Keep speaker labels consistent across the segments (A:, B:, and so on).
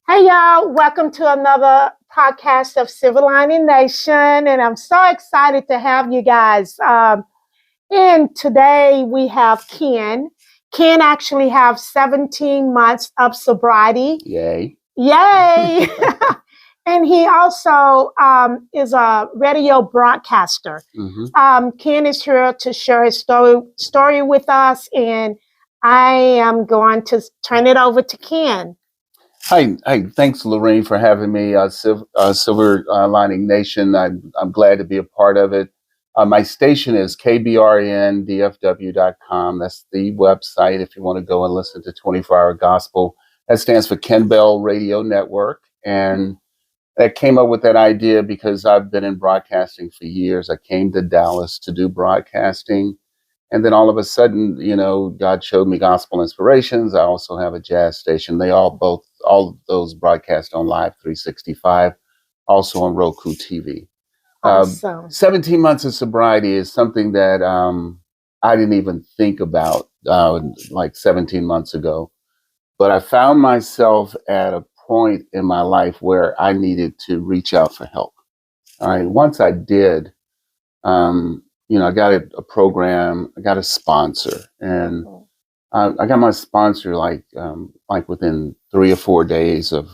A: Hey y'all, welcome to another podcast of Silver Lining Nation, and I'm so excited to have you guys. And today we have Ken. Ken actually have 17 months of sobriety.
B: Yay.
A: Yay! And he also is a radio broadcaster. Ken is here to share his story with us, and I am going to turn it over to Ken.
B: Hi, thanks, Lorraine, for having me. Silver Lining Nation. I'm glad to be a part of it. My station is kbrndfw.com. That's the website if you want to go and listen to 24-hour gospel. That stands for Ken Bell Radio Network. And that came up with that idea because I've been in broadcasting for years. I came to Dallas to do broadcasting. And then all of a sudden, God showed me gospel inspirations. I also have a jazz station. All of those broadcast on Live 365, also on Roku TV.
A: Awesome.
B: 17 months of sobriety is something that I didn't even think about like 17 months ago. But I found myself at a point in my life where I needed to reach out for help. All right. Once I did, I got a program, I got a sponsor, and I got my sponsor like within 3 or 4 days of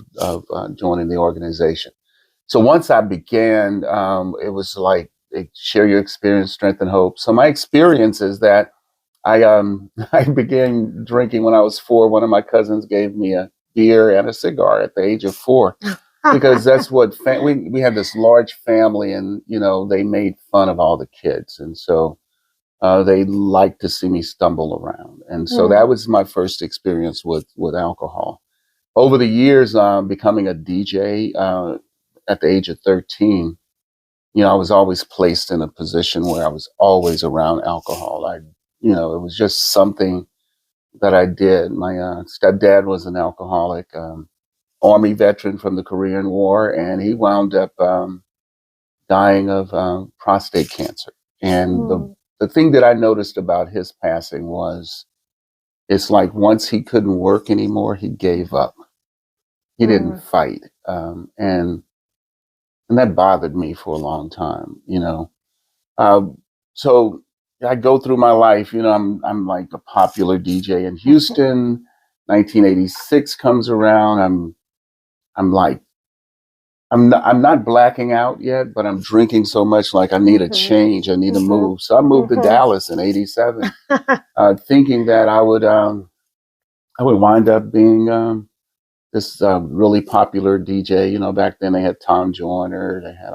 B: joining the organization. So once I began, it was like share your experience, strength, and hope. So my experience is that I I began drinking when I was 4. One of my cousins gave me a beer and a cigar at the age of 4. Because that's what we had this large family, and they made fun of all the kids, and so they liked to see me stumble around, and so that was my first experience with alcohol. Over the years, becoming a DJ at the age of 13, I was always placed in a position where I was always around alcohol. It was just something that I did. My stepdad was an alcoholic. Army veteran from the Korean War, and he wound up dying of prostate cancer. And the thing that I noticed about his passing was it's like once he couldn't work anymore, he gave up. He didn't fight. And that bothered me for a long time, So I go through my life, I'm like a popular DJ in Houston. 1986 comes around. I'm not blacking out yet, but I'm drinking so much like I need a change. I need to move. So I moved to Dallas in '87, thinking that I would wind up being this really popular DJ. Back then they had Tom Joyner, they had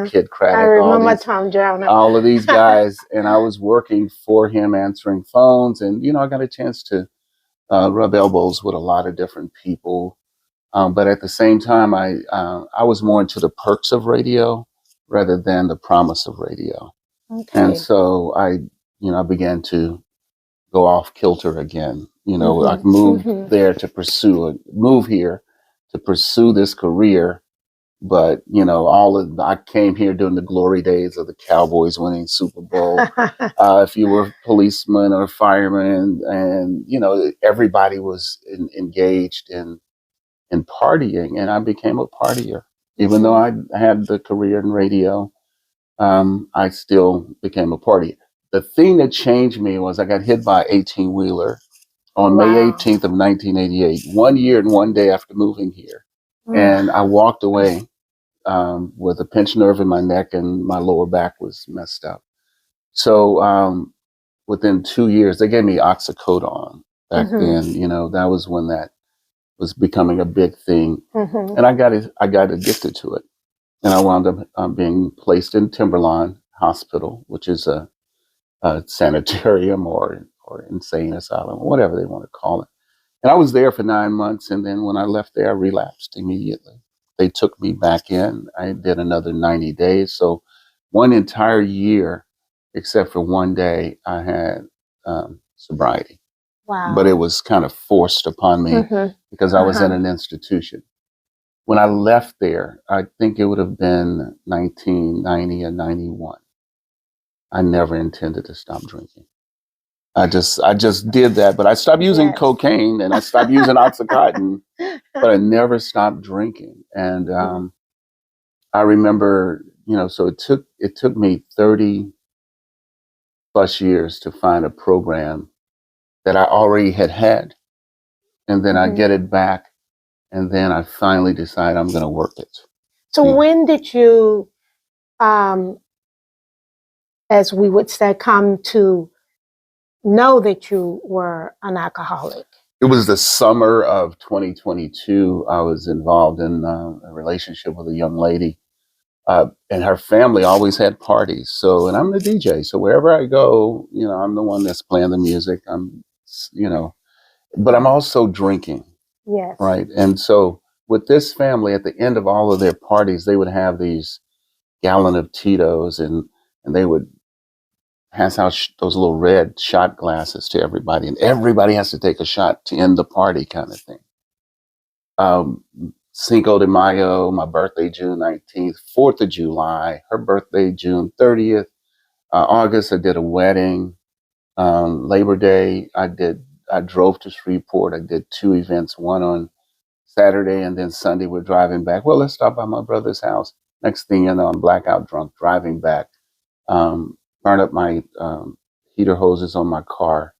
B: Kid Craddock.
A: I remember Tom Joyner.
B: All of these guys, and I was working for him, answering phones, and I got a chance to rub elbows with a lot of different people. But at the same time, I was more into the perks of radio rather than the promise of radio.
A: Okay.
B: And so I began to go off kilter again. I moved here to pursue this career. But, I came here during the glory days of the Cowboys winning Super Bowl. If you were a policeman or a fireman, and, everybody was engaged in partying, and I became a partier. Even though I had the career in radio, I still became a partier. The thing that changed me was I got hit by an 18-wheeler on May 18th of 1988, 1 year and 1 day after moving here. And I walked away with a pinched nerve in my neck, and my lower back was messed up. So within 2 years, they gave me oxycodone back then. That was when that was becoming a big thing, and I got addicted to it, and I wound up being placed in Timberline Hospital, which is a sanitarium or insane asylum, or whatever they want to call it. And I was there for 9 months, and then when I left there, I relapsed immediately. They took me back in. I did another 90 days, so 1 entire year, except for 1 day, I had sobriety.
A: Wow.
B: But it was kind of forced upon me because I was in an institution. When I left there, I think it would have been 1990 or 91. I never intended to stop drinking. I just did that, but I stopped using
A: Yes.
B: cocaine and I stopped using Oxycontin, but I never stopped drinking. And I remember, so it took me 30 plus years to find a program that I already had, and then I
A: Mhm.
B: get it back, and then I finally decide I'm going to work it.
A: So
B: Yeah.
A: when did you, as we would say, come to know that you were an alcoholic?
B: It was the summer of 2022. I was involved in a relationship with a young lady, and her family always had parties. So, and I'm the DJ. So wherever I go, I'm the one that's playing the music. You know, but I'm also drinking,
A: Yes.
B: right? And so with this family, at the end of all of their parties, they would have these gallon of Tito's, and they would pass out those little red shot glasses to everybody, and everybody has to take a shot to end the party, kind of thing. Um, Cinco de Mayo, my birthday June 19th, 4th of July, her birthday June 30th, August I did a wedding, Labor Day I drove to Shreveport. I did two events, one on Saturday and then Sunday we're driving back. Well, let's stop by my brother's house. Next thing you know, I'm blackout drunk driving back. Burn up my heater hoses on my car.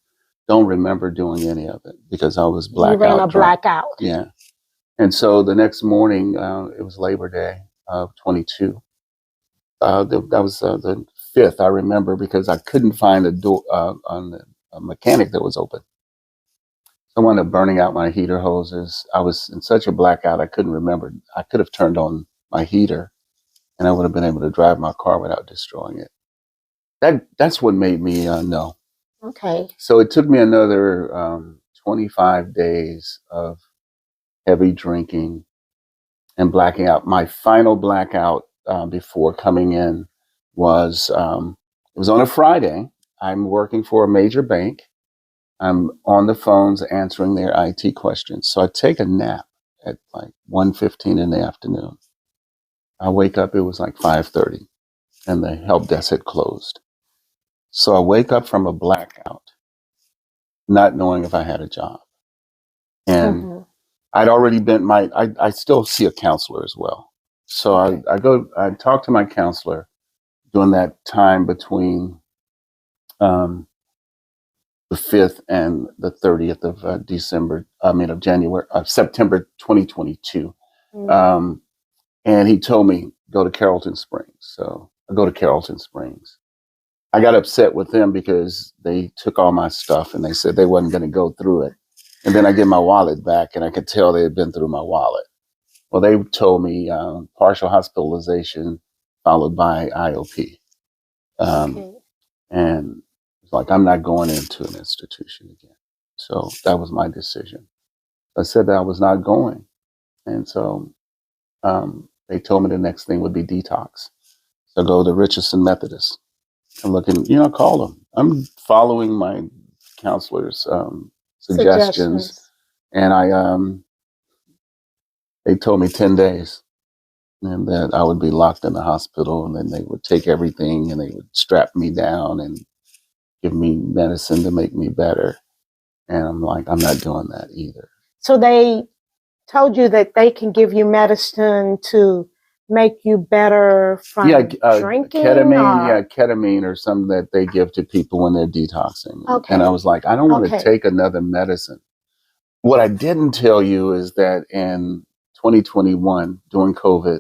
B: Don't remember doing any of it because I was
A: You ran a
B: blackout drunk.
A: blackout.
B: Yeah. And so the next morning, it was Labor Day of 22. That was the 5th, I remember, because I couldn't find a door on a mechanic that was open. So I wound up burning out my heater hoses. I was in such a blackout, I couldn't remember. I could have turned on my heater and I would have been able to drive my car without destroying it. That's what made me know.
A: Okay.
B: So it took me another 25 days of heavy drinking and blacking out. My final blackout before coming in was it was on a Friday. I'm working for a major bank. I'm on the phones answering their IT questions. So I take a nap at like 1:15 in the afternoon. I wake up, it was like 5:30 and the help desk had closed. So I wake up from a blackout, not knowing if I had a job. And I'd already I still see a counselor as well. So
A: Okay.
B: I talk to my counselor during that time between um, the 5th and the 30th of of January, September 2022. Um, and he told me, go to Carrollton Springs. So I go to Carrollton Springs. I got upset with them because they took all my stuff and they said they wasn't going to go through it. And then I get my wallet back and I could tell they had been through my wallet. Well, they told me partial hospitalization followed by IOP.
A: Okay.
B: And it's like, I'm not going into an institution again. So that was my decision. I said that I was not going. And so they told me the next thing would be detox. So I go to Richardson Methodist. I'm looking, call them. I'm following my counselor's suggestions. And they told me 10 days and that I would be locked in the hospital and then they would take everything and they would strap me down and give me medicine to make me better. And I'm like, I'm not doing that either.
A: So they told you that they can give you medicine to make you better from drinking?
B: Ketamine or something that they give to people when they're detoxing.
A: Okay.
B: And I was like, I don't want to take another medicine. What I didn't tell you is that in 2021, during COVID,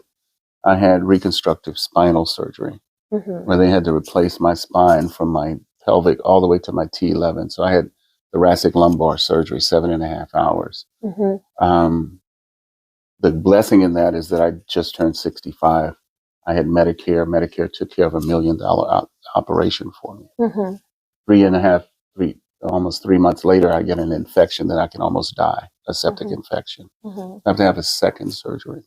B: I had reconstructive spinal surgery where they had to replace my spine from my pelvic all the way to my T11. So I had thoracic lumbar surgery, 7.5 hours. The blessing in that is that I just turned 65. I had Medicare. Medicare took care of $1 million operation for me. Almost 3 months later, I get an infection that I can almost die, a septic infection. I have to have a second surgery.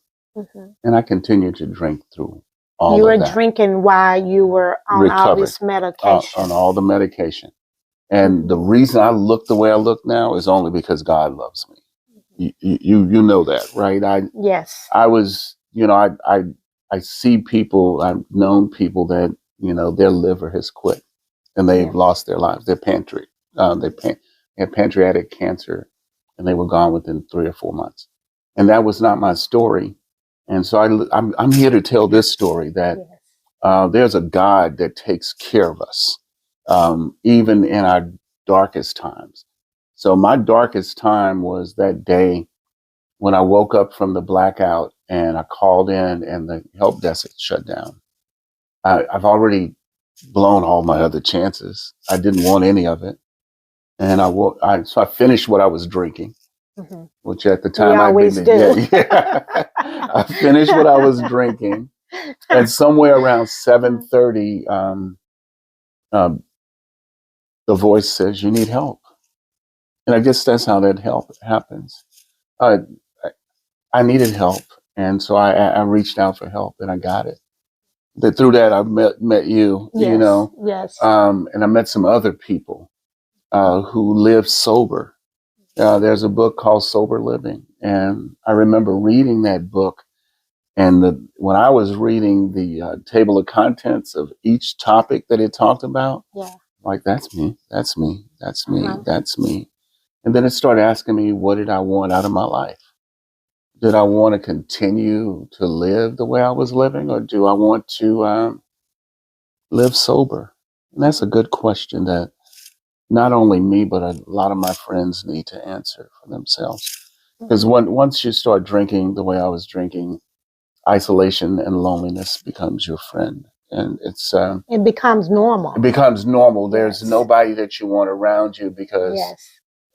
B: And I continued to drink through all of that. You were
A: drinking while you were on all this medication.
B: On all the medication. And the reason I look the way I look now is only because God loves me. You know that, right?
A: Yes.
B: I was, I see people, I've known people that, their liver has quit and they've lost their lives, their pantry. They had pancreatic cancer, and they were gone within 3 or 4 months. And that was not my story. And so I'm here to tell this story that there's a God that takes care of us, even in our darkest times. So my darkest time was that day when I woke up from the blackout and I called in and the help desk had shut down. I've already blown all my other chances. I didn't want any of it. And so I finished what I was drinking, which at the time
A: we always do.
B: Yeah. I finished what I was drinking. And somewhere around 7:30, the voice says, "You need help." And I guess that's how that help happens. Uh, I needed help. And so I reached out for help and I got it. Through that, I met you, you know, and I met some other people who live sober. There's a book called Sober Living. And I remember reading that book. And when I was reading the table of contents of each topic that it talked about, like, that's me, that's me, that's me, that's me. And then it started asking me, what did I want out of my life? Did I want to continue to live the way I was living, or do I want to live sober? And that's a good question that not only me, but a lot of my friends need to answer for themselves. Because once you start drinking the way I was drinking, isolation and loneliness becomes your friend. And
A: it becomes normal.
B: It becomes normal. There's nobody that you want around you because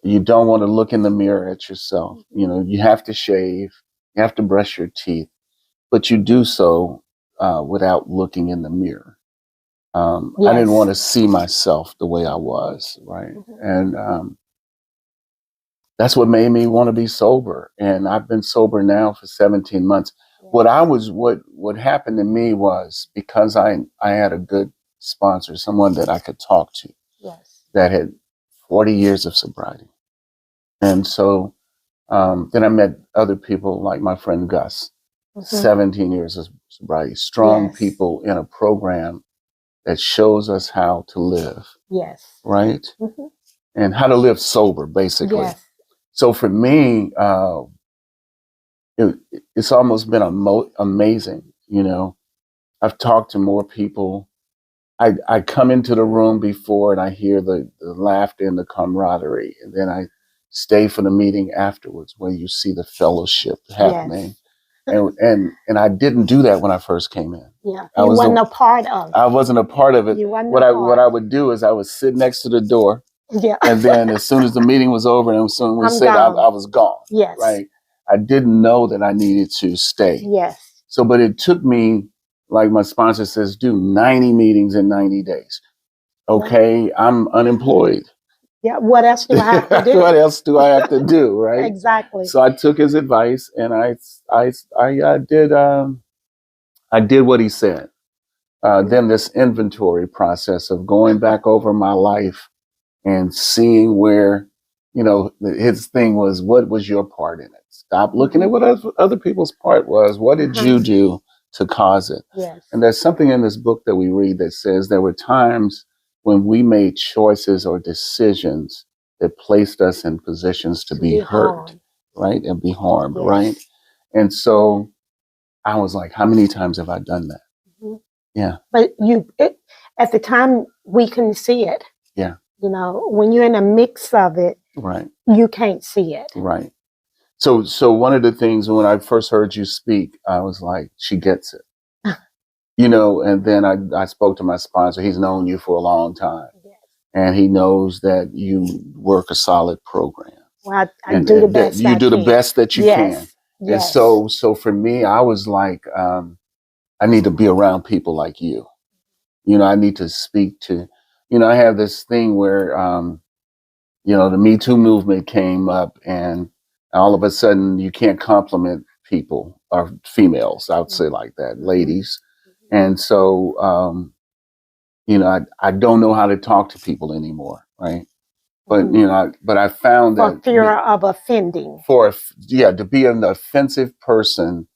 B: you don't want to look in the mirror at yourself. You know, you have to shave, you have to brush your teeth, but you do so without looking in the mirror. I didn't want to see myself the way I was, right? And that's what made me want to be sober. And I've been sober now for 17 months. What happened to me was, because I had a good sponsor, someone that I could talk to, that had 40 years of sobriety. And so then I met other people like my friend Gus, 17 years of sobriety, strong people in a program that shows us how to live. Right? And how to live sober, basically. So for me, it's almost been amazing. You know, I've talked to more people. I come into the room before and I hear the laughter and the camaraderie, and then I stay for the meeting afterwards where you see the fellowship happening. And I didn't do that when I first came in.
A: I wasn't a part of it.
B: I wasn't a part of it. What I would do is I would sit next to the door. And then as soon as the meeting was over and as soon as we said I was gone. Right. I didn't know that I needed to stay. So, but it took me, like my sponsor says, do 90 meetings in 90 days. Okay. I'm unemployed.
A: What else do I have to do?
B: What else do I have to do? Right.
A: Exactly.
B: So I took his advice and I did what he said. Then this inventory process of going back over my life and seeing where, you know, his thing was, what was your part in it? Stop looking at what other people's part was. What did you do to cause it? And there's something in this book that we read that says there were times when we made choices or decisions that placed us in positions to be hurt, right? And be harmed, right? And so I was like, how many times have I done that? Yeah.
A: But at the time, we couldn't see it.
B: Yeah.
A: You know, when you're in a mix of it, you can't see it.
B: Right. So one of the things when I first heard you speak, I was like, she gets it. You know, and then I spoke to my sponsor. He's known you for a long time. And he knows that you work a solid program.
A: Well, I do the best
B: you do the best that you can. And so for me, I was like, I need to be around people like you. You know, I need to speak to, you know, I have this thing where, you know, the Me Too movement came up and all of a sudden you can't compliment people or females, I would say like that, ladies. And so, you know, I don't know how to talk to people anymore, right? But, you know, but I found that
A: for fear of offending.
B: To be an offensive person.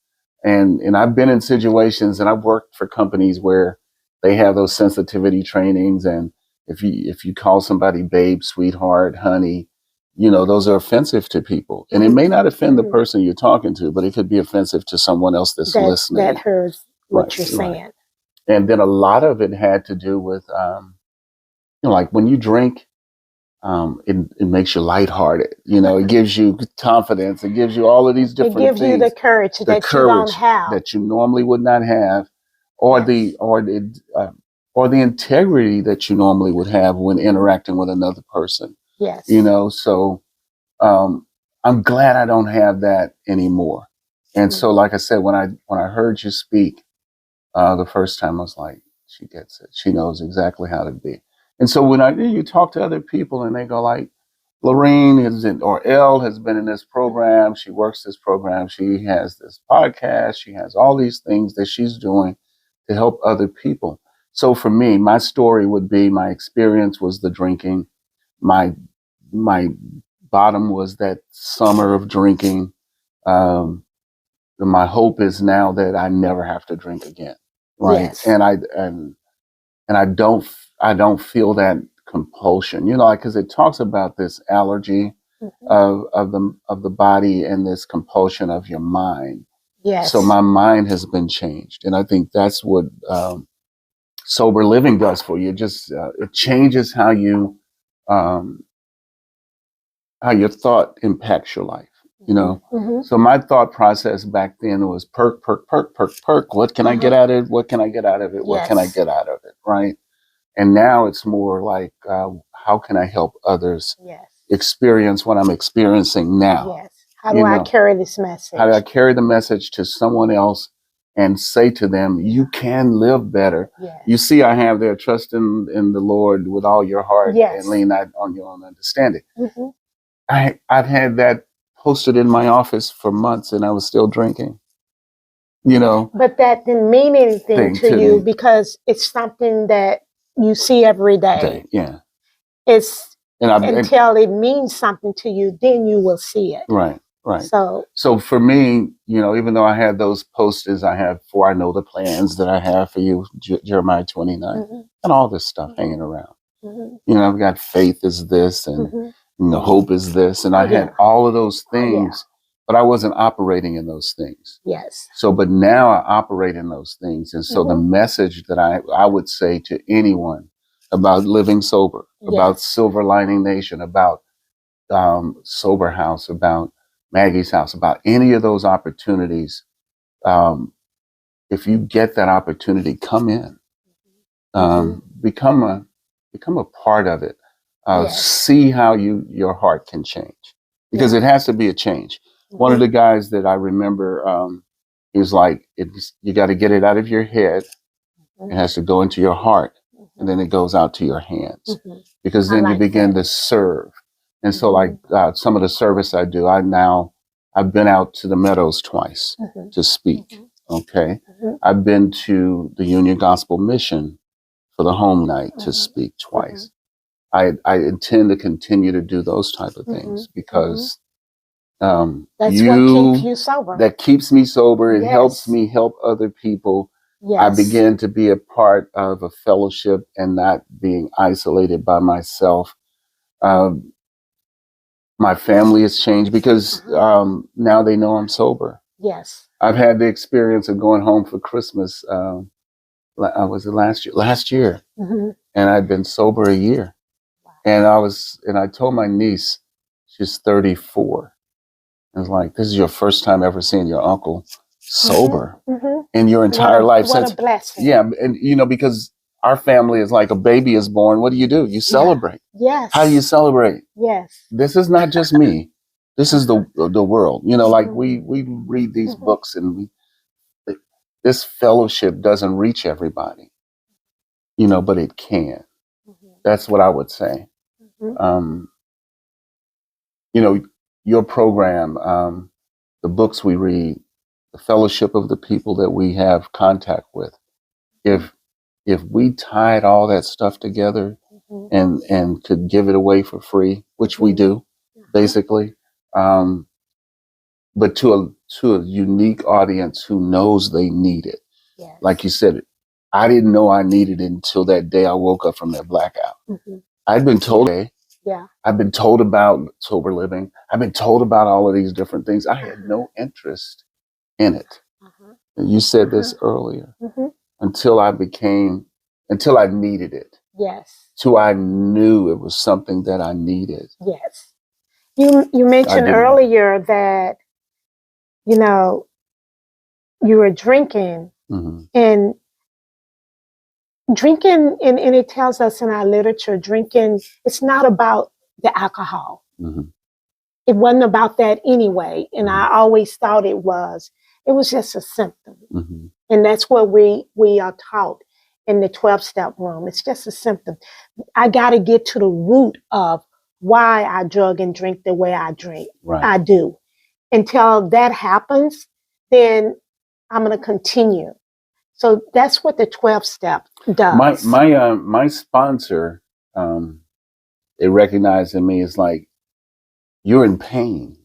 B: And I've been in situations and I've worked for companies where they have those sensitivity trainings and if you call somebody babe, sweetheart, honey, those are offensive to people. And it may not offend the person you're talking to, but it could be offensive to someone else that's listening.
A: That hears what you're
B: Right.
A: saying.
B: And then a lot of it had to do with, like when you drink, it makes you lighthearted. It gives you confidence. It gives you all of these different things.
A: It gives you the courage that you don't have,
B: that you normally would not have, or or the integrity that you normally would have when interacting with another person.
A: Yes.
B: So I'm glad I don't have that anymore. And so, like I said, when I heard you speak the first time, I was like, she gets it. She knows exactly how to be. And so when you talk to other people and they go like, Lorraine or Elle has been in this program. She works this program. She has this podcast. She has all these things that she's doing to help other people. So for me, my story would be, my experience was the drinking. My bottom was that summer of drinking. My hope is now that I never have to drink again. Right. Yes. And I don't feel that compulsion, because it talks about this allergy of the body and this compulsion of your mind.
A: Yes.
B: So my mind has been changed, and I think that's what sober living does for you. Just it changes how your thought impacts your life. So my thought process back then was perk. What can I get out of it? What can I get out of it? What can I get out of it? Right. And now it's more like, how can I help others experience what I'm experiencing now?
A: Yes. How do I carry this message?
B: How do I carry the message to someone else and say to them, you can live better?
A: Yes.
B: You see, I have there, trust in the Lord with all your heart and lean not on your own understanding. I've had that posted in my office for months and I was still drinking.
A: But that didn't mean anything to you because it's something that you see every day.
B: Yeah.
A: Until it means something to you, then you will see it.
B: Right. So for me, even though I had those posters, I have For I Know the Plans that I have for you, Jeremiah 29, and all this stuff hanging around. I've got faith is this and hope is this. And I had all of those things, but I wasn't operating in those things.
A: Yes.
B: So, but now I operate in those things. And so the message that I would say to anyone about living sober, about Silver Lining Nation, about Sober House, about Maggie's House, about any of those opportunities, if you get that opportunity, come in, become a part of it. See how your heart can change, because it has to be a change. One of the guys that I remember, he was like, you got to get it out of your head. It has to go into your heart, and then it goes out to your hands, because then you begin to serve. And so, like some of the service I do, I've been out to the Meadows twice to speak. Okay, I've been to the Union Gospel Mission for the home night to speak twice. I intend to continue to do those type of things because
A: that's what keeps you sober.
B: That keeps me sober. It helps me help other people. I begin to be a part of a fellowship and not being isolated by myself. My family has changed because now they know I'm sober.
A: Yes.
B: I've had the experience of going home for Christmas. Was it last year? And I'd been sober a year. And I told my niece, she's 34. I was like, this is your first time ever seeing your uncle sober in your entire life.
A: What a blessing.
B: Yeah. And, because our family is like a baby is born. What do? You celebrate.
A: Yes.
B: How do you celebrate?
A: Yes.
B: This is not just me. This is the world. Like we read these books and this fellowship doesn't reach everybody, but it can. That's what I would say. Your program, the books we read, the fellowship of the people that we have contact with. If we tied all that stuff together and could give it away for free, which we do, basically, but to a unique audience who knows they need it.
A: Yes.
B: Like you said, I didn't know I needed it until that day I woke up from that blackout.
A: Mm-hmm.
B: I'd been told,
A: Yeah.
B: I've been told about sober living. I've been told about all of these different things. I had no interest in it. And you said this earlier. Until I needed it.
A: Yes.
B: Till I knew it was something that I needed.
A: Yes. You mentioned earlier that, you know, you were drinking, and drinking, and it tells us in our literature, drinking, it's not about the alcohol. It wasn't about that anyway. And I always thought it was just a symptom. And that's what we are taught in the 12-step room. It's just a symptom. I got to get to the root of why I drug and drink the way I drink.
B: Right.
A: I do. Until that happens, then I'm going to continue. So that's what the 12-step does.
B: My sponsor, it recognized in me as like, you're in pain.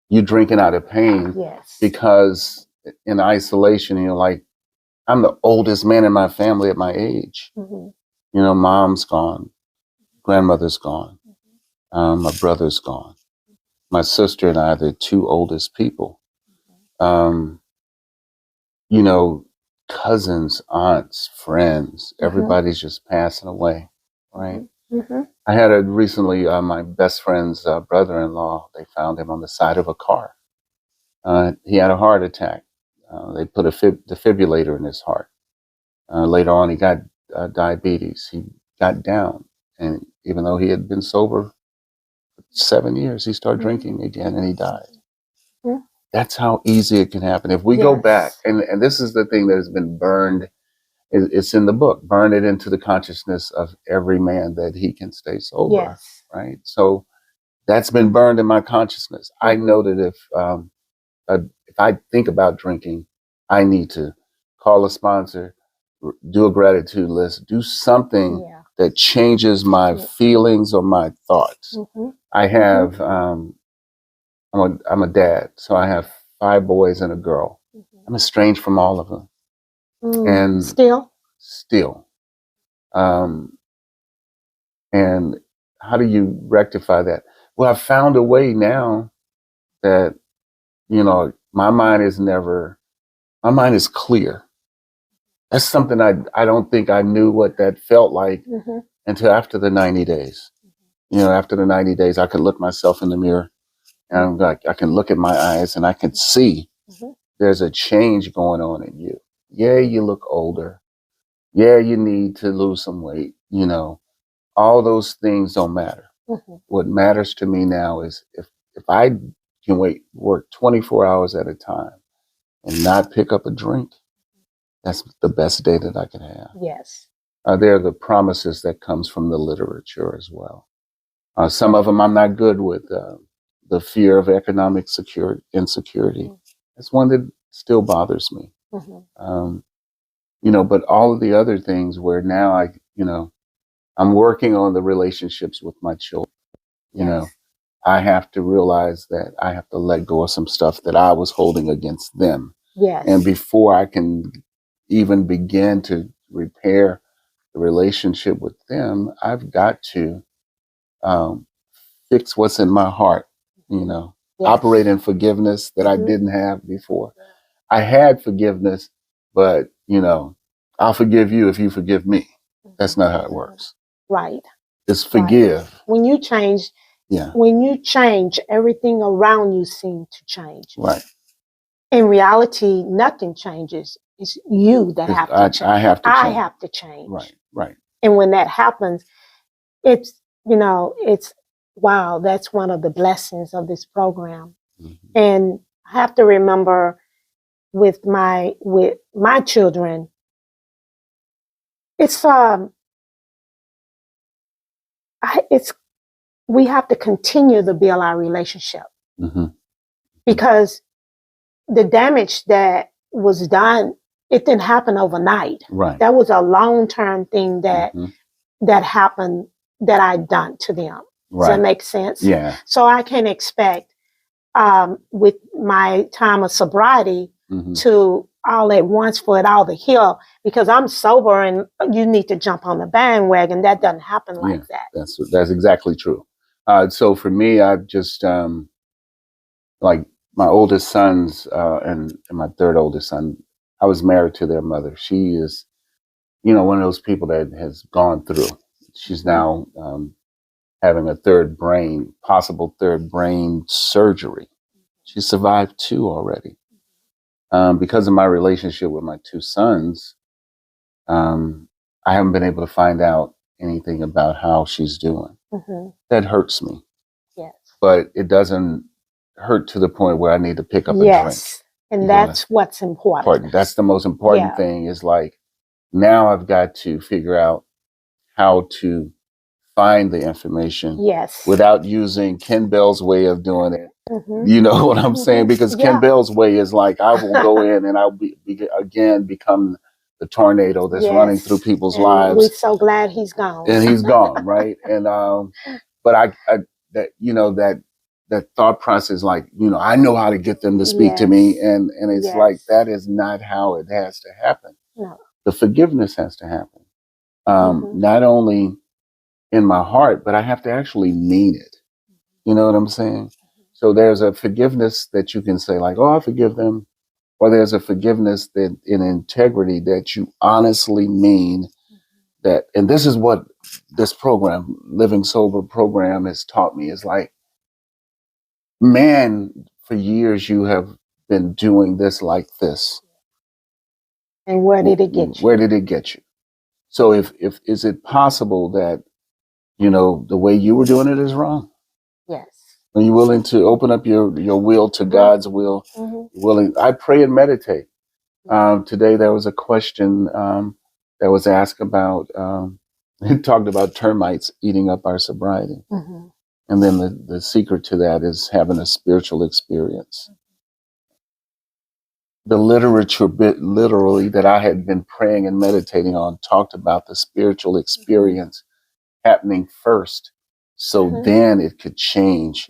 B: You're drinking out of pain.
A: Yes.
B: Because in isolation, you're like, I'm the oldest man in my family at my age. You know, mom's gone, grandmother's gone, my brother's gone. My sister and I are the two oldest people. You know, cousins, aunts, friends, everybody's just passing away, right? I had recently, my best friend's brother-in-law, they found him on the side of a car. He had a heart attack. They put a defibrillator in his heart. Later on, he got diabetes. He got down. And even though he had been sober for 7 years, he started drinking again and he died. That's how easy it can happen. If we go back, and this is the thing that has been burned, it's in the book, burn it into the consciousness of every man that he can stay sober, right? So that's been burned in my consciousness. I know that if I think about drinking, I need to call a sponsor, do a gratitude list, do something that changes my feelings or my thoughts. I have, I'm a dad, so I have 5 boys and a girl. I'm estranged from all of them. And
A: Still.
B: And how do you rectify that? Well, I've found a way now that, you know, my mind is clear. That's something I don't think I knew what that felt like until after the 90 days. You know, after the 90 days, I could look myself in the mirror and I'm like, I can look at my eyes and I can see there's a change going on in you. Yeah, you look older. Yeah, you need to lose some weight. You know, all those things don't matter. What matters to me now is if I can work 24 hours at a time and not pick up a drink, that's the best day that I can have.
A: Yes.
B: They're the promises that comes from the literature as well. Some of them I'm not good with. The fear of economic insecurity. That's one that still bothers me. You know, but all of the other things where now I'm working on the relationships with my children. You know, I have to realize that I have to let go of some stuff that I was holding against them. And before I can even begin to repair the relationship with them, I've got to fix what's in my heart, you know, operate in forgiveness that I didn't have before. I had forgiveness, but, you know, I'll forgive you if you forgive me. That's not how it works.
A: Right.
B: It's forgive.
A: Right. When you change, everything around you seems to change.
B: Right.
A: In reality, nothing changes. It's you that have to change. I have to change.
B: Right, right.
A: And when that happens, it's, you know, it's, wow, that's one of the blessings of this program. And I have to remember with my children, it's we have to continue to build our relationship because the damage that was done, it didn't happen overnight.
B: Right.
A: That was a long-term thing that happened that I done to them. Does that make sense?
B: Yeah.
A: So I can expect with my time of sobriety to all at once for it all to heal, because I'm sober and you need to jump on the bandwagon. That doesn't happen like that.
B: That's exactly true. So for me, I've just like my oldest sons and my third oldest son, I was married to their mother. She is, one of those people that has gone through. She's now having a possible third brain surgery. She survived 2 already. Because of my relationship with my 2 sons, I haven't been able to find out anything about how she's doing.
A: Mm-hmm.
B: That hurts me.
A: Yes.
B: But it doesn't hurt to the point where I need to pick up a drink.
A: Yes. And that's what's important.
B: That's the most important thing, is like, now I've got to figure out how to find the information without using Ken Bell's way of doing it. Mm-hmm. You know what I'm saying? Because Ken Bell's way is like, I will go in and I'll become the tornado that's running through people's lives.
A: We're so glad he's gone.
B: And he's gone, right? And but that thought process, like, I know how to get them to speak to me, and it's like, that is not how it has to happen.
A: No.
B: The forgiveness has to happen. Not only in my heart, but I have to actually mean it. You know what I'm saying? So there's a forgiveness that you can say, like, oh, I forgive them. Or there's a forgiveness that in integrity that you honestly mean that. And this is what this program, Living Sober program, has taught me. Is like, man, for years you have been doing this like this.
A: And where did it get you?
B: Where did it get you? So if is it possible that, the way you were doing it is wrong?
A: Yes.
B: Are you willing to open up your will to God's will? Mm-hmm. I pray and meditate. Today there was a question that was asked about, it talked about termites eating up our sobriety. Mm-hmm. And then the secret to that is having a spiritual experience. The literature literally that I had been praying and meditating on talked about the spiritual experience happening first. So then it could change.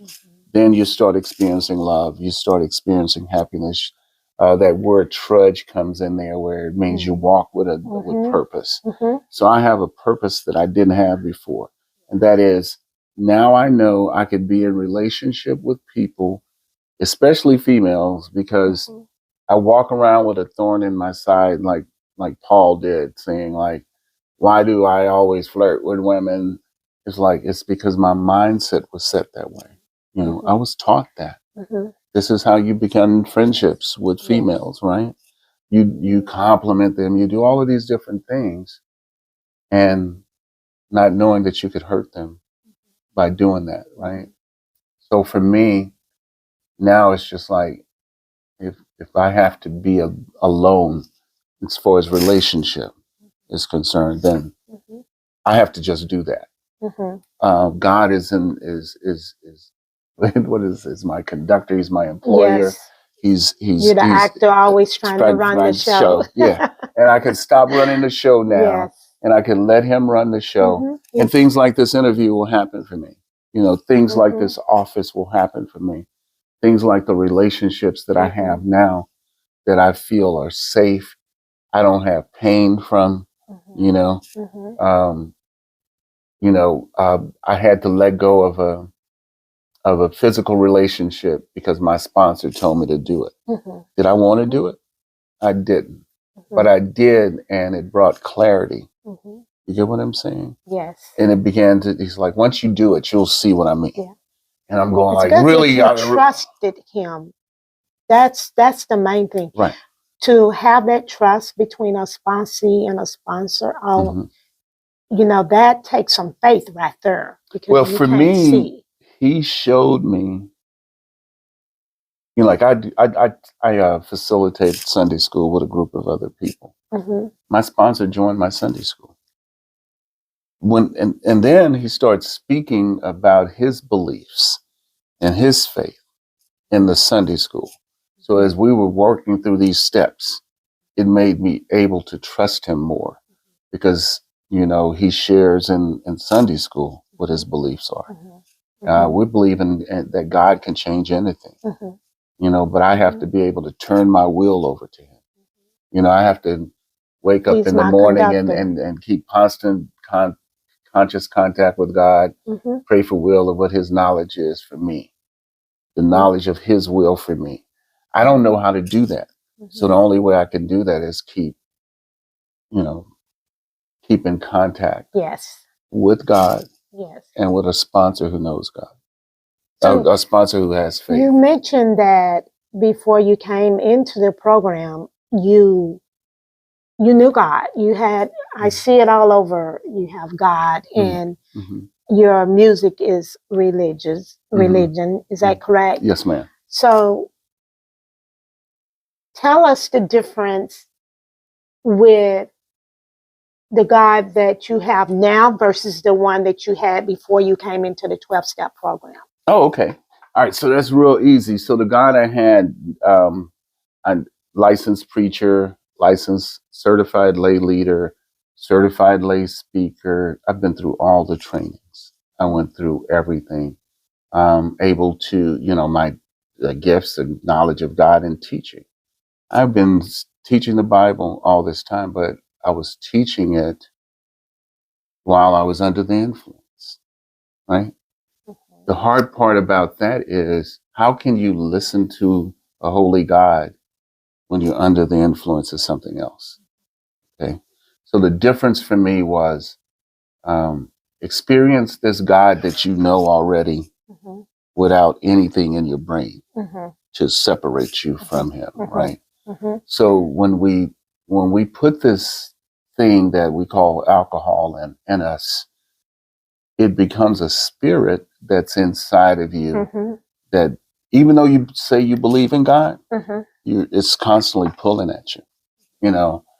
B: Then you start experiencing love. You start experiencing happiness. That word trudge comes in there, where it means you walk with with purpose. So I have a purpose that I didn't have before. And that is, now I know I could be in relationship with people, especially females, because I walk around with a thorn in my side, like Paul did, saying, like, why do I always flirt with women? It's like, it's because my mindset was set that way. I was taught that. This is how you become friendships with females, right? You compliment them, you do all of these different things, and not knowing that you could hurt them by doing that, right? So for me, now it's just like, if I have to be alone as far as relationship is concerned, then I have to just do that. God is what is my conductor? He's my employer. He's
A: you're the actor always trying to run the show.
B: Yeah, and I can stop running the show now, and I can let him run the show. And things like this interview will happen for me. Things like this office will happen for me. Things like the relationships that I have now, that I feel are safe. I don't have pain from. I had to let go of a physical relationship because my sponsor told me to do it. Did I want to do it? I didn't. But I did, and it brought clarity. You get what I'm saying?
A: Yes.
B: And it began to, he's like, once you do it, you'll see what I mean. Yeah. And I'm going,
A: it's
B: like, really?
A: You trusted him. That's the main thing.
B: Right.
A: To have that trust between a sponsee and a sponsor, that takes some faith right there. Because
B: well, for me, he showed me, like I facilitated Sunday school with a group of other people. My sponsor joined my Sunday school. And then he started speaking about his beliefs and his faith in the Sunday school. So as we were working through these steps, it made me able to trust him more, because, he shares in Sunday school what his beliefs are. We believe in that God can change anything, but I have to be able to turn my will over to him. I have to wake up
A: He's
B: in the
A: my
B: morning
A: conductor.
B: and keep constant conscious contact with God, pray for will of what his knowledge is for me, the knowledge of his will for me. I don't know how to do that. So the only way I can do that is keep in contact
A: Yes.
B: with God
A: Yes.
B: and with a sponsor who knows God,
A: So
B: a sponsor who has faith.
A: you mentioned that before you came into the program, you knew God. You had, I see it all over. You have God, and your music is religion. Is that correct?
B: Yes, ma'am.
A: So tell us the difference with the God that you have now versus the one that you had before you came into the 12-step program.
B: Oh, okay. All right. So that's real easy. So the God I had, a licensed preacher, licensed certified lay leader, certified lay speaker. I've been through all the trainings. I went through everything. Able to, my gifts and knowledge of God and teaching. I've been teaching the Bible all this time, but I was teaching it while I was under the influence, right? The hard part about that is, how can you listen to a holy God when you're under the influence of something else? Okay. So the difference for me was, experience this God that you know already without anything in your brain to separate you from him, right? So when we put this thing that we call alcohol in us, it becomes a spirit that's inside of you that, even though you say you believe in God, it's constantly pulling at you.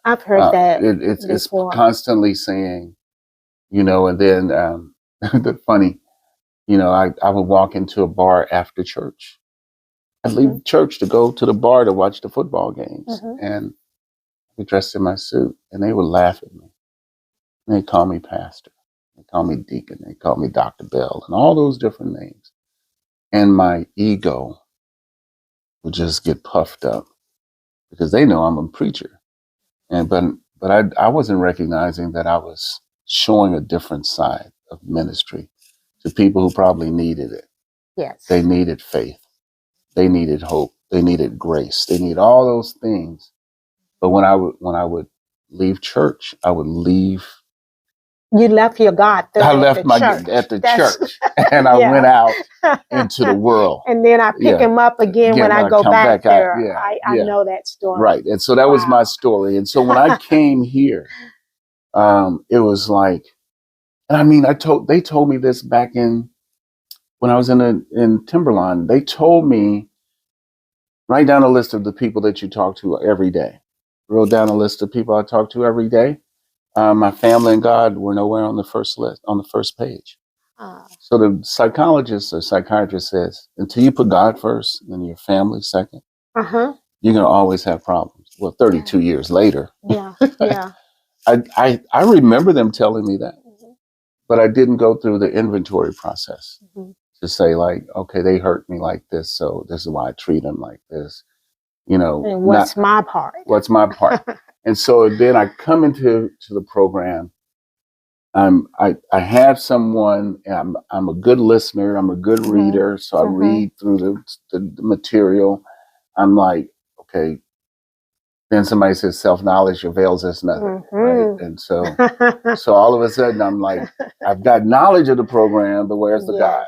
A: I've heard that
B: It's
A: before.
B: constantly saying, and then the funny, I would walk into a bar after church. I'd leave church to go to the bar to watch the football games, and I'd be dressed in my suit, and they would laugh at me. And they'd call me pastor. They call me deacon. They call me Dr. Bell, and all those different names. And my ego would just get puffed up because they know I'm a preacher. But I wasn't recognizing that I was showing a different side of ministry to people who probably needed it.
A: Yes.
B: They needed faith. They needed hope. They needed grace. They need all those things. But when I would leave church, I would leave.
A: You left your God there.
B: I left my
A: church.
B: at the church, and I went out into the world.
A: And then I pick him up again when I go back there. I know that story.
B: Right. And so that was my story. And so when I came here, it was like, and I mean, they told me this back when I was in Timberline. They told me, write down a list of the people that you talk to every day. Wrote down a list of people I talk to every day. My family and God were nowhere on the first list, on the first page. So the psychologist or psychiatrist says, until you put God first and your family second, you're going to always have problems. Well, 32 years later.
A: Yeah.
B: I remember them telling me that, but I didn't go through the inventory process to say, like, okay, they hurt me like this, so this is why I treat them like this.
A: And what's my part?
B: What's my part? And so then I come into the program. I have someone. I'm a good listener. I'm a good reader. So I read through the material. I'm like, okay. Then somebody says self-knowledge avails us nothing, right? And so all of a sudden I'm like, I've got knowledge of the program, but where's the God?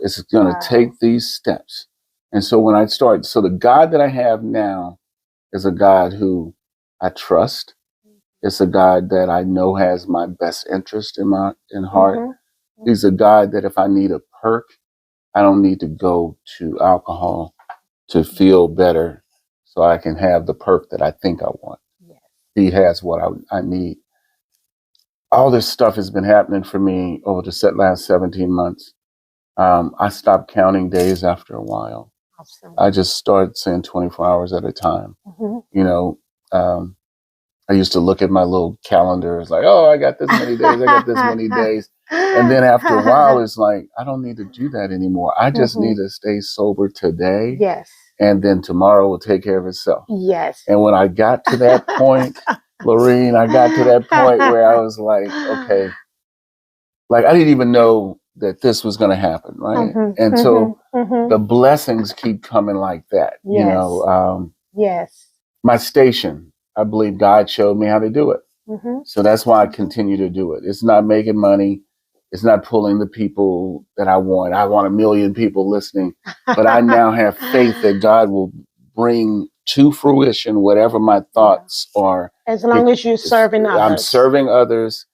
B: It's going to take these steps. And so when I start, so the God that I have now is a God who I trust. It's a God that I know has my best interest in heart. He's a God that if I need a perk, I don't need to go to alcohol to feel better so I can have the perk that I think I want. He has what I need. All this stuff has been happening for me over the last 17 months. I stopped counting days after a while. Awesome. I just started saying 24 hours at a time. I used to look at my little calendar. It's like, oh, I got this many days. I got this many days. And then after a while, it's like, I don't need to do that anymore. I just need to stay sober today.
A: Yes.
B: and then tomorrow will take care of itself.
A: Yes.
B: And when I got to that point, Lorene, I got to that point where I was like, okay, like I didn't even know that this was going to happen, right? And so the blessings keep coming like that.
A: Yes.
B: You know,
A: Yes.
B: my station, I believe God showed me how to do it. So that's why I continue to do it. It's not making money. It's not pulling the people that I want. I want 1 million people listening, but I now have faith that God will bring to fruition whatever my thoughts are.
A: As long as you're serving others.
B: I'm serving others.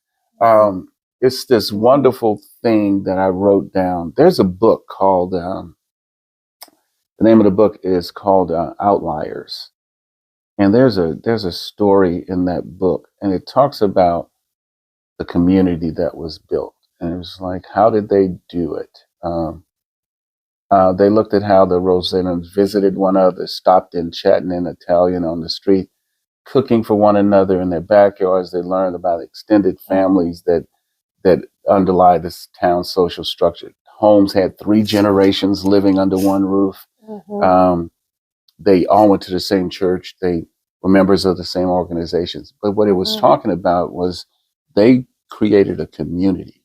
B: It's this wonderful thing that I wrote down. There's a book called, the name of the book is called Outliers. And there's a story in that book, and it talks about the community that was built. And it was like, how did they do it? They looked at how the Rosannans visited one another, stopped in chatting in Italian on the street, cooking for one another in their backyards. They learned about extended families that underlie this town's social structure. Homes had 3 generations living under one roof. They all went to the same church. They were members of the same organizations. But what it was talking about was they created a community.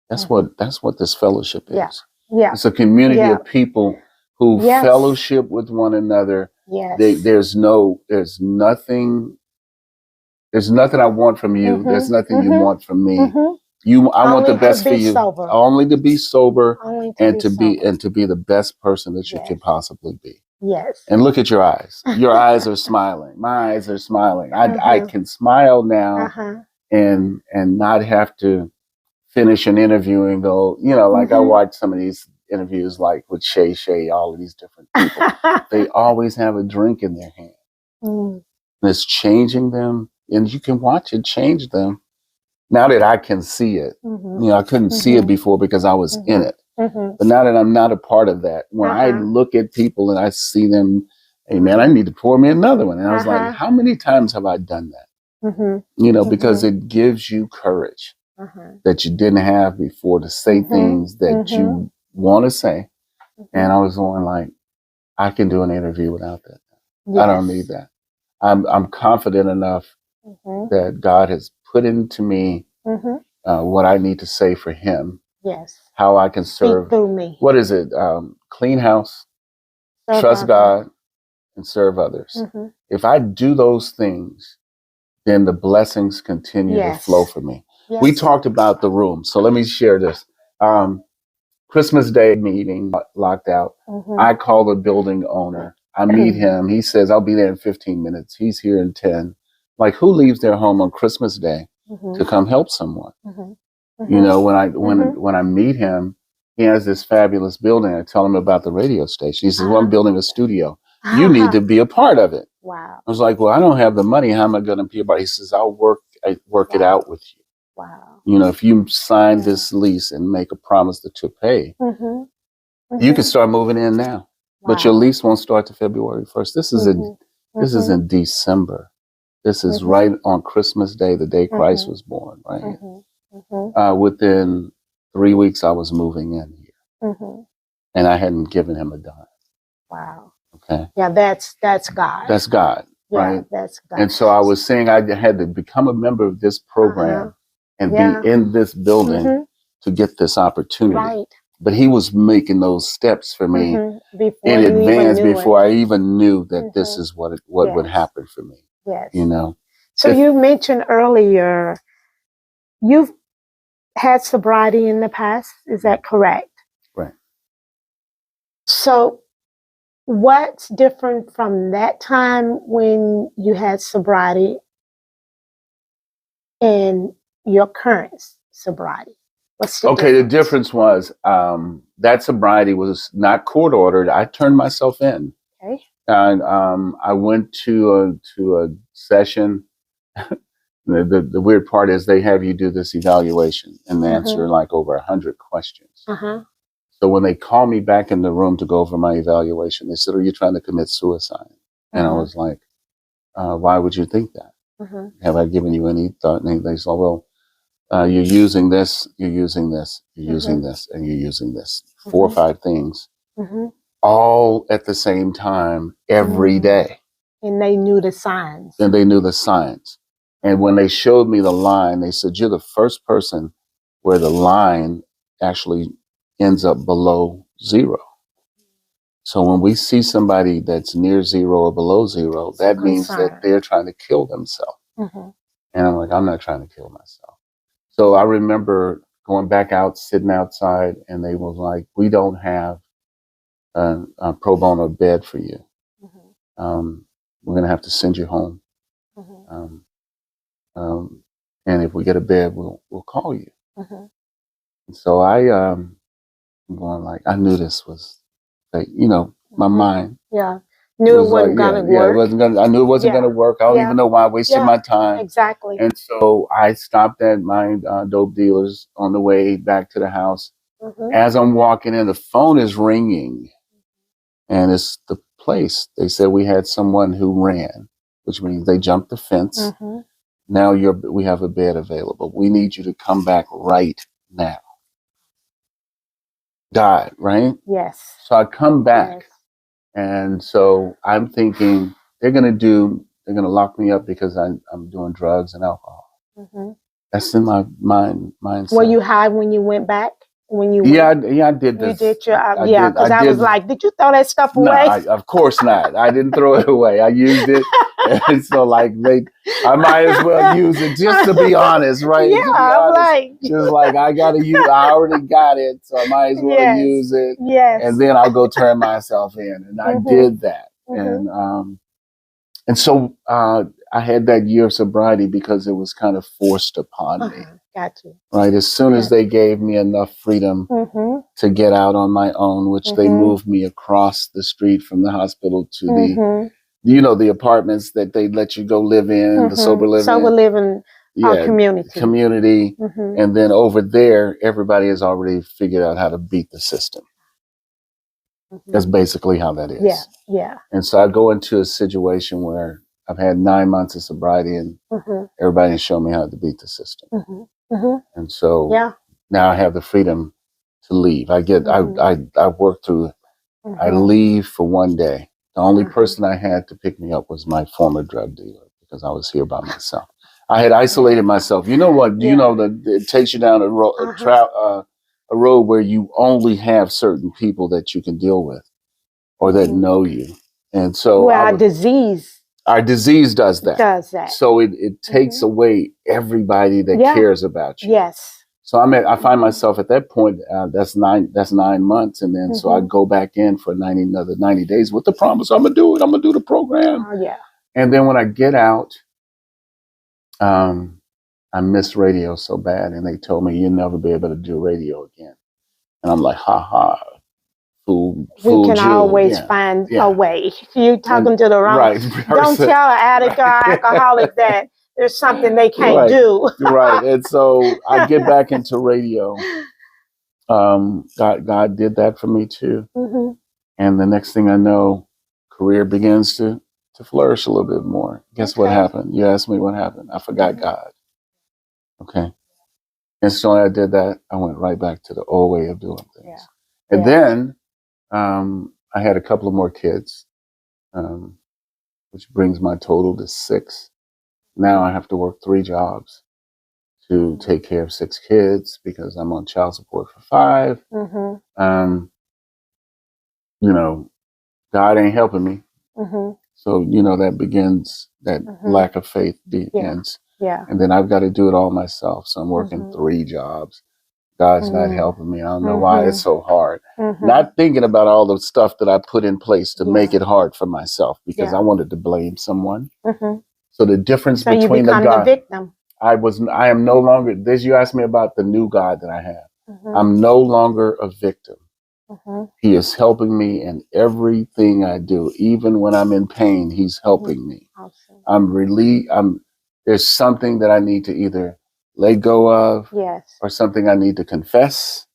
B: That's what this fellowship is.
A: Yeah.
B: It's a community of people who fellowship with one another.
A: Yes.
B: There's nothing I want from you. There's nothing you want from me. I want the best for you. Only to be sober and to be the best person that you can possibly be.
A: Yes.
B: And look at your eyes. Your eyes are smiling. My eyes are smiling. I can smile now and not have to finish an interview and go, like I watch some of these interviews like with Shay, all of these different people. They always have a drink in their hand. And it's changing them. And you can watch it change them. Now that I can see it, I couldn't see it before because I was in it. But now that I'm not a part of that, when I look at people and I see them, hey man, I need to pour me another one. And I was like, how many times have I done that? Because it gives you courage that you didn't have before to say things that you want to say. And I was going like, I can do an interview without that. Yes. I don't need that. I'm confident enough that God has put into me what I need to say for Him.
A: Yes.
B: How I can serve.
A: Speak through me.
B: What is it? Clean house, trust God, and serve others. If I do those things, then the blessings continue to flow for me. Yes. We talked about the room. So let me share this. Christmas Day meeting locked out. I call the building owner. I meet him. He says, I'll be there in 15 minutes. He's here in 10. Like, who leaves their home on Christmas Day to come help someone? When I meet him, he has this fabulous building. I tell him about the radio station. He says, well, I'm building a studio. You need to be a part of it.
A: Wow.
B: I was like, well, I don't have the money. How am I going to be a part? He says, I'll work it out with you.
A: Wow.
B: If you sign this lease and make a promise that you'll pay, you can start moving in now. Wow. But your lease won't start till February 1st. This is in December. This is right on Christmas Day, the day Christ was born, right? Within 3 weeks, I was moving in here. And I hadn't given him a dime.
A: Wow.
B: Okay.
A: Yeah, that's God.
B: That's God, right?
A: Yeah, that's God.
B: And so I was saying I had to become a member of this program and be in this building to get this opportunity.
A: Right.
B: But he was making those steps for me in advance before I even knew that this is what would happen for me.
A: Yes.
B: So
A: you mentioned earlier you've had sobriety in the past. Is that correct?
B: Right.
A: So what's different from that time when you had sobriety and your current sobriety? What's the difference?
B: The difference was that sobriety was not court ordered. I turned myself in.
A: Okay.
B: And I went to a session. The weird part is they have you do this evaluation and answer like over 100 questions. So when they called me back in the room to go over my evaluation, they said, are you trying to commit suicide? And I was like, why would you think that? Have I given you any thought? And they said, well, you're using this, you're using this, you're using this, and you're using this. 4 or 5 things. all at the same time every day.
A: And they knew the signs.
B: And they knew the signs. And when they showed me the line, they said, you're the first person where the line actually ends up below zero. So when we see somebody that's near zero or below zero, that means that they're trying to kill themselves. And I'm like, I'm not trying to kill myself. So I remember going back out, sitting outside, and they were like, we don't have a pro bono bed for you. We're going to have to send you home. And if we get a bed, we'll call you. And so I'm going like, I knew this was, like, my mind.
A: Yeah. Knew it wasn't going to work.
B: Yeah, it wasn't gonna, I knew it wasn't going to work. I don't even know why I wasted my time.
A: Exactly.
B: And so I stopped at my dope dealers on the way back to the house. As I'm walking in, the phone is ringing. And it's the place. They said we had someone who ran, which means they jumped the fence. Now we have a bed available. We need you to come back right now. God, right?
A: Yes.
B: So I come back. Yes. And so I'm thinking they're going to lock me up because I'm doing drugs and alcohol. That's in my mindset.
A: Were you high when you went back?
B: I did this.
A: You did your, because I was like, did you throw that stuff away?
B: No, of course not. I didn't throw it away. I used it. And so I might as well use it just to be honest, right?
A: Yeah, I'm like.
B: Just like I already got it, so I might as well use it.
A: Yes.
B: And then I'll go turn myself in. And I did that. And so I had that year of sobriety because it was kind of forced upon me.
A: Gotcha.
B: Right. As soon as they gave me enough freedom to get out on my own, which they moved me across the street from the hospital to the apartments that they let you go live in, the sober living community. And then over there, everybody has already figured out how to beat the system. That's basically how that is.
A: Yeah. Yeah.
B: And so I go into a situation where I've had 9 months of sobriety and everybody has shown me how to beat the system. And so now I have the freedom to leave. I work through it. I leave for one day. The only person I had to pick me up was my former drug dealer because I was here by myself. I had isolated myself. You know what? You know that it takes you down a road where you only have certain people that you can deal with or that know you. And so
A: our disease
B: does that. So it takes away everybody that cares about you.
A: Yes.
B: So I find myself at that point, that's 9 months. And then so I go back in for another 90 days with the promise I'm going to do it. I'm going to do the program.
A: Oh, yeah.
B: And then when I get out, I missed radio so bad. And they told me you'll never be able to do radio again. And I'm like, ha ha. We
A: can always find a way. You talking to the wrong person. Don't tell an addict or alcoholic that there's something they can't do.
B: Right. And so I get back into radio. God did that for me too. And the next thing I know, career begins to flourish a little bit more. Guess what happened? You asked me what happened. I forgot God. Okay. And so when I did that, I went right back to the old way of doing things. And then I had a couple of more kids, which brings my total to 6. Now I have to work 3 jobs to take care of 6 kids because I'm on child support for 5. God ain't helping me. So, that begins, that lack of faith begins.
A: Yeah.
B: And then I've got to do it all myself. So I'm working 3 jobs. God's not helping me. I don't know why it's so hard. Not thinking about all the stuff that I put in place to make it hard for myself because I wanted to blame someone. So the difference between
A: the victim.
B: I am no longer, you asked me about the new God that I have. I'm no longer a victim. He is helping me in everything I do. Even when I'm in pain, he's helping me. Awesome. There's something that I need to either let go of, or something I need to confess,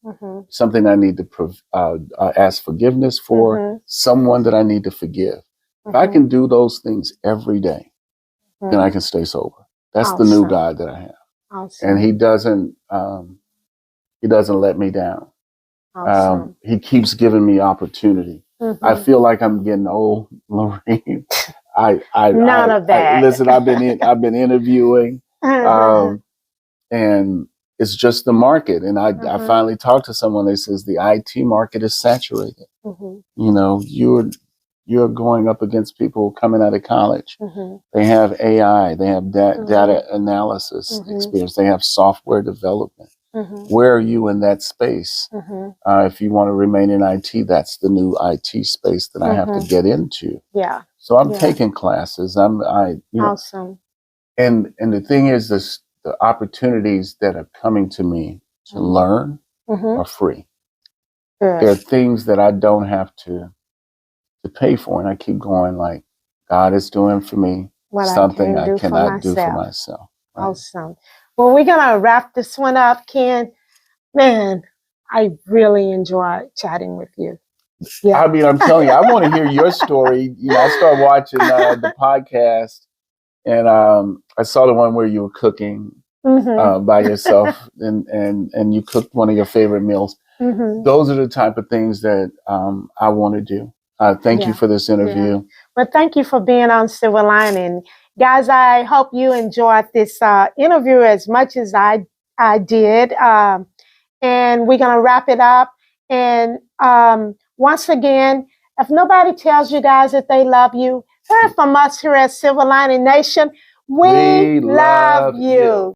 B: something I need to ask forgiveness for, someone that I need to forgive. If I can do those things every day, then I can stay sober. That's the new God that I have.
A: Awesome.
B: And he doesn't let me down.
A: Awesome.
B: He keeps giving me opportunity. I feel like I'm getting old, Lorraine.
A: None of that.
B: Listen, I've been interviewing, and it's just the market. And I finally talked to someone that says the IT market is saturated. You know, you're going up against people coming out of college. They have AI, they have data analysis experience, they have software development. Where are you in that space? If you want to remain in IT, that's the new IT space that I have to get into.
A: Yeah.
B: So I'm taking classes.
A: Awesome.
B: And the thing is, the opportunities that are coming to me to learn are free.
A: Good.
B: There are things that I don't have to pay for, and I keep going like, God is doing for me something I cannot do for myself. Right?
A: Awesome. Well, we're gonna wrap this one up, Ken. Man, I really enjoyed chatting with you.
B: Yeah. I mean, I'm telling you, I want to hear your story. You know, I started watching the podcast, and I saw the one where you were cooking by yourself, and you cooked one of your favorite meals. Those are the type of things that I want to do. Thank you for this interview.
A: Yeah. Well, thank you for being on Silver Lining. Guys, I hope you enjoyed this interview as much as I did. And we're going to wrap it up. And once again, if nobody tells you guys that they love you, hear from us here at Silver Lining Nation. We love you.